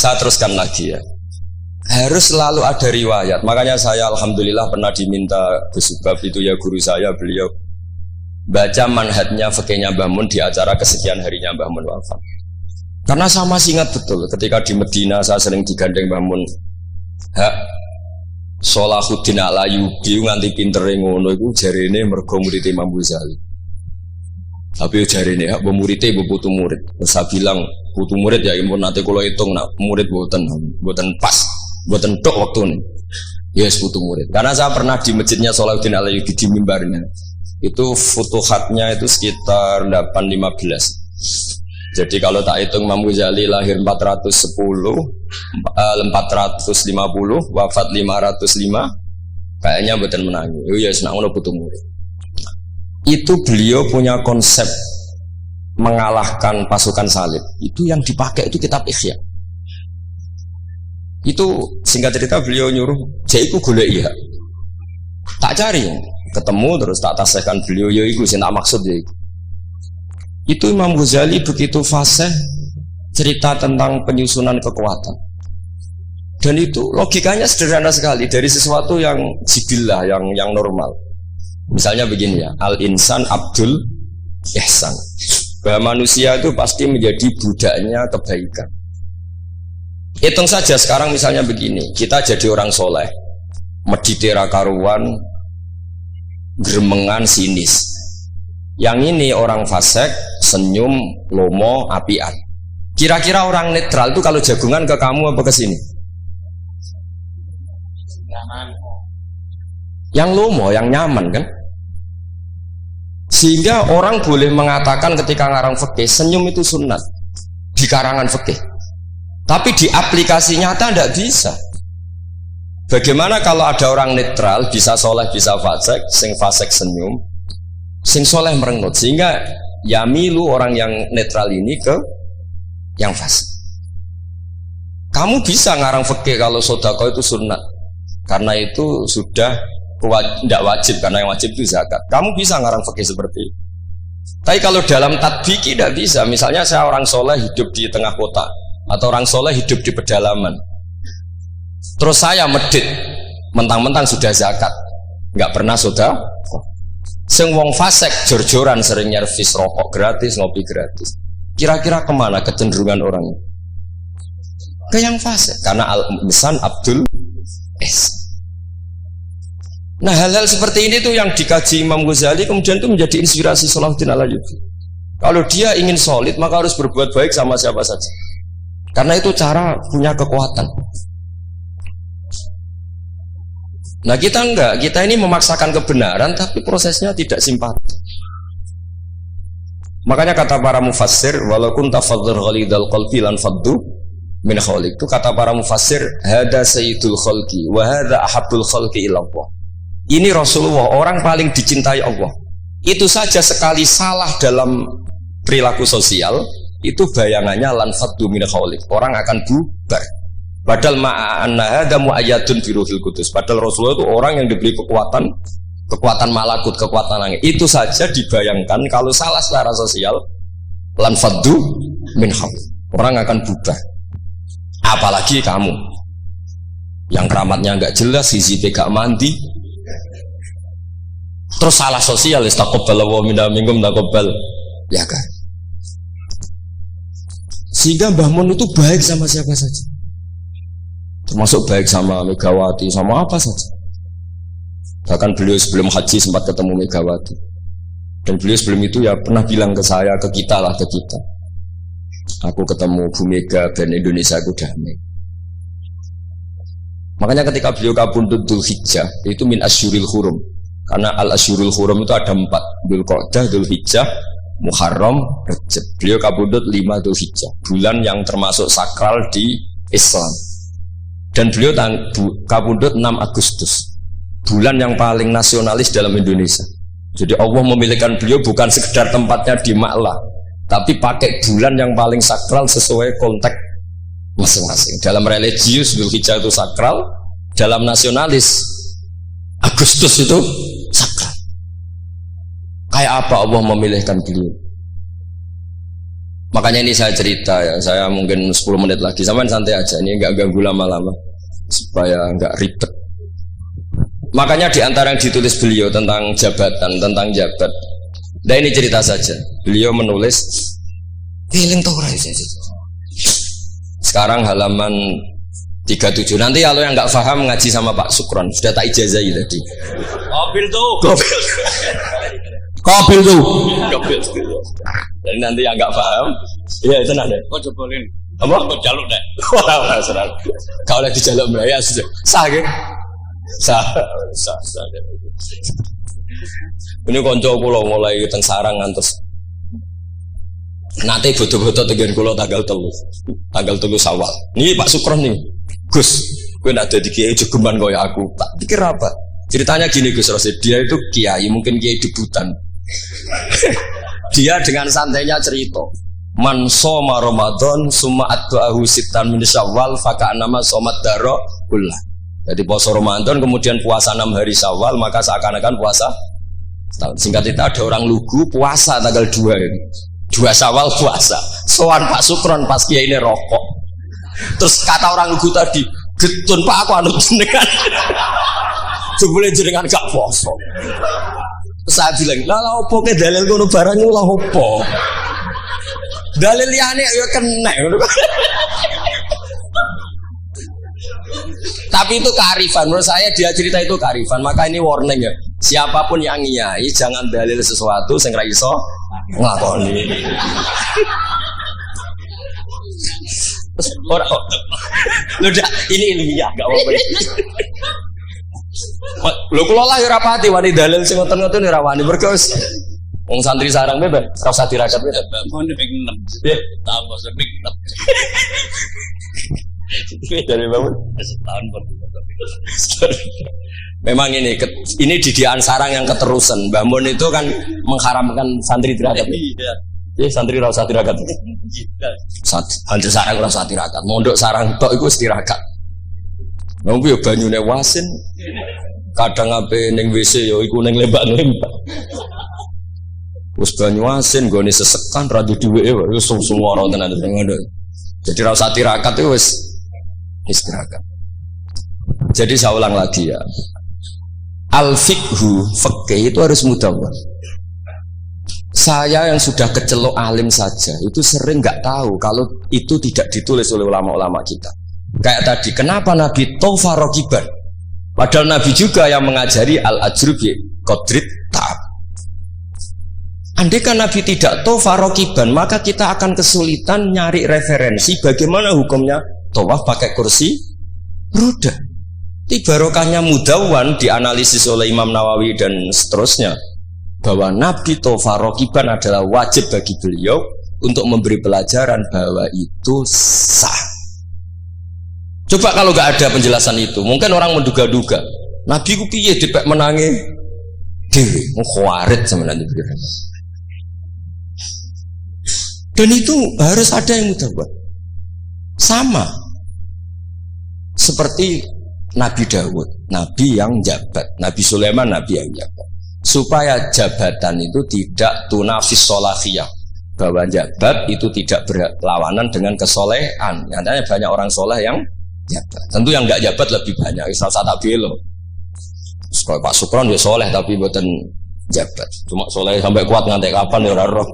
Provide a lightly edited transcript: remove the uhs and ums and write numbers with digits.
Saya teruskan lagi ya. Harus selalu ada riwayat. Makanya saya alhamdulillah pernah diminta Gus Subab itu ya guru saya, beliau baca manhajnya fikihnya Mbah Mun di acara kesekian harinya Mbah Mun wafat. Karena saya masih ingat betul ketika di Medina saya sering digandeng Mbah Mun. Hak Sholahuddin Al-Ayyubi nganti pintere ngono iku jarene mergo murid Imam Ghazali. Tapi jarene hak muridé putu murid. Saya bilang putu murid ya impun nanti kula hitung nak murid mboten pas, mboten tok wektune. Yes putu murid. Karena saya pernah di masjidnya Sholahuddin Al-Ayyubi di mimbarnya. Itu futuhatnya itu sekitar 815. Jadi kalau tak hitung Imam Ghazali lahir 410, 450, wafat 505, kayaknya betul menangi. Oh ya, senang ngono putu murid. Itu beliau punya konsep mengalahkan pasukan salib. Itu yang dipakai itu kitab Ihya. Itu singkat cerita beliau nyuruh, "Jaiku golek iya." Tak cari, ketemu terus tak tasihkan beliau, ya iku sing tak maksud ya iku. Itu Imam Ghazali begitu fasih cerita tentang penyusunan kekuatan. Dan itu logikanya sederhana sekali dari sesuatu yang jibillah, yang normal. Misalnya begini ya, al-insan abdul ihsan. Bahwa manusia itu pasti menjadi budaknya kebaikan. Hitung saja sekarang misalnya begini, kita jadi orang soleh, meditera karuan, gremengan sinis. Yang ini orang fasik, senyum, lomo, apian. Kira-kira orang netral itu kalau jagungan ke kamu apa ke sini? Yang lomo, yang nyaman kan? Sehingga orang boleh mengatakan ketika ngarang fikih, senyum itu sunat di karangan fikih. Tapi di aplikasi nyata tidak bisa. Bagaimana kalau ada orang netral, bisa soleh, bisa fasik, sing fasik senyum, sing soleh merengut, sehingga yamilu orang yang netral ini ke yang fasik. Kamu bisa ngarang fikih kalau sedekah itu sunnah, karena itu sudah tidak wajib, karena yang wajib itu zakat. Kamu bisa ngarang fikih seperti itu. Tapi kalau dalam tatbiki tidak bisa. Misalnya saya orang soleh hidup di tengah kota, atau orang soleh hidup di pedalaman, terus saya medit, mentang-mentang sudah zakat, nggak pernah sudah. Sing wong fasik jor-joran sering nyervis rokok gratis, ngopi gratis. Kira-kira kemana kecenderungan orang? Ke yang fasik, karena al-insan abdul ihsan. Nah hal-hal seperti ini tuh yang dikaji Imam Ghazali kemudian itu menjadi inspirasi Sholahuddin Al-Ayyubi. Kalau dia ingin solid maka harus berbuat baik sama siapa saja. Karena itu cara punya kekuatan. Nah kita enggak, kita ini memaksakan kebenaran tapi prosesnya tidak simpati. Makanya kata para mufassir, walaupun tafadzur ghalidal qalbi lan faddu min khawlik, itu kata para mufassir, hada sayyidul khalqi wa hada ahabbul khalqi ila Allah. Ini Rasulullah, orang paling dicintai Allah. Itu saja sekali salah dalam perilaku sosial, itu bayangannya lan faddu min khawlik, orang akan bubar. Padahal ma'anna hada mu'ayyadun biruhil qudus. Padahal Rasulullah itu orang yang diberi kekuatan malakut, kekuatan langit. Itu saja dibayangkan kalau salah secara sosial lan faddu min khawlik, orang akan bubar. Apalagi kamu yang keramatnya enggak jelas, hizib gak mandi, terus salah sosial, istaqabbalallahu minna minkum taqabbal, ya kan? Sehingga Mbah Mun itu baik sama siapa saja, termasuk baik sama Megawati, sama apa saja. Bahkan beliau sebelum haji sempat ketemu Megawati, dan beliau sebelum itu ya pernah bilang ke saya, ke kita, aku ketemu Bu Mega dan Indonesia aku damai. Makanya ketika beliau kabundut Dzulhijjah, itu min asyuril hurum, karena al asyurul hurum itu ada 4, Dzulqa'dah, Dzulhijjah, Muharram, Rajab. Beliau kabundut 5 Dzulhijjah, bulan yang termasuk sakral di Islam. Dan beliau kabundut 6 Agustus, bulan yang paling nasionalis dalam Indonesia. Jadi Allah memilihkan beliau bukan sekedar tempatnya di Ma'lah, tapi pakai bulan yang paling sakral sesuai konteks masing-masing. Dalam religius Dzulhijjah itu sakral, dalam nasionalis Agustus itu sakral. Kayak apa Allah memilihkan beliau? Makanya ini saya cerita ya, saya mungkin 10 menit lagi, sampai santai aja, ini nggak ganggu lama-lama supaya nggak ribet. Makanya di antara yang ditulis beliau tentang jabatan, tentang jabat. Nah ini cerita saja. Beliau menulis feeling tuh sekarang halaman 37. Nanti kalau yang nggak paham ngaji sama Pak Sukron, sudah tak ijazahi tadi. Kobil tuh. Jadi nanti yang nggak paham, iya itu nanti. Kau cobain. Apa? Kau jaluk deh. Wah, serang. Kalau di jaluk Melayu sudah sah gitu. Sah. Ini konco kulo mulai teng sarang ngantos. Nanti foto-foto tegen kulo tanggal 3 Syawal. Ini Pak Sukron nih. Gus, gue nak jadi kiai jogeman kaya aku. Tak pikir apa? Ceritanya gini Gus Rosid, dia itu kiai, mungkin kiai debutan. Dia dengan santainya cerita, man soma Ramadan summa atba'ahu sitan min Syawal faka'annama somat daro kullah. Jadi puasa Ramadan kemudian puasa 6 hari Syawal, maka seakan-akan puasa setahun. Singkat cerita ada orang lugu puasa tanggal 2 ini. 2 Syawal puasa. Soan Pak Sukron pas kiai ini rokok. Terus kata orang lugu tadi, getun Pak aku anut jenengan. Jebule jenengan gak poso. Saya bilang, lah opo ke dalil ngono barang lah opo. Dalil liyane ya kena. Tapi itu kearifan, menurut saya dia cerita itu kearifan. Maka ini warning ya. Siapapun yang ngiyai jangan dalil sesuatu sing ra iso nglakoni. Ora kok. Udah ini ilmiah gak apa-apa. Lho kula lah ora pati wani dalil sing ngoten-ngoten ora wani mergo wong santri sarang bebas ora usah dirakat bebas. Mon ping 6. Nggih, tambah seping 6. Dari bangun Setahun baru. Memang ini didikan sarang yang keterusan. Mbah Mun itu kan mengharamkan santri tirakat. Iya, santri ora usah tirakat. Santri sarang ora usah tirakat. Mondok sarang tok iku wis tirakat. Nunggu ya banyune wasin. Kadang ape ning WC ya iku ning lembak-lembak. Wis banyu asin gone sesekan ra duweke wis suwara tenan ngono. Jadi ra usah tirakat itu wis istirahat. Jadi saya ulang lagi ya. Al-fiqhu, fikih itu harus mudawwan. Saya yang sudah kecelok alim saja itu sering nggak tahu kalau itu tidak ditulis oleh ulama-ulama kita. Kayak tadi, kenapa Nabi tofa rokiban? Padahal Nabi juga yang mengajari al-ajru bi qadrit ta'ab. Andai kan Nabi tidak tofa rokiban, maka kita akan kesulitan nyari referensi bagaimana hukumnya tawaf pakai kursi roda. Barokahnya mudawwan dianalisis oleh Imam Nawawi dan seterusnya bahwa Nabi tofa rokiban adalah wajib bagi beliau untuk memberi pelajaran bahwa itu sah. Coba kalau nggak ada penjelasan itu, mungkin orang menduga-duga Nabi ku piye dipek menangi dewe, khawarit sebenarnya. Dan itu harus ada yang mudawwan. Sama seperti Nabi Dawud, Nabi yang jabat, Nabi Sulaiman, Nabi yang jabat. Supaya jabatan itu tidak tunafis solahiyah, bahwa jabat itu tidak berlawanan dengan kesolehan. Nyatanya banyak orang soleh yang jabat. Tentu yang nggak jabat lebih banyak. Islam satu belo. Pak Sukron dia soleh tapi bukan jabat. Cuma soleh sampai kuat ngantek kapan ya orang roh.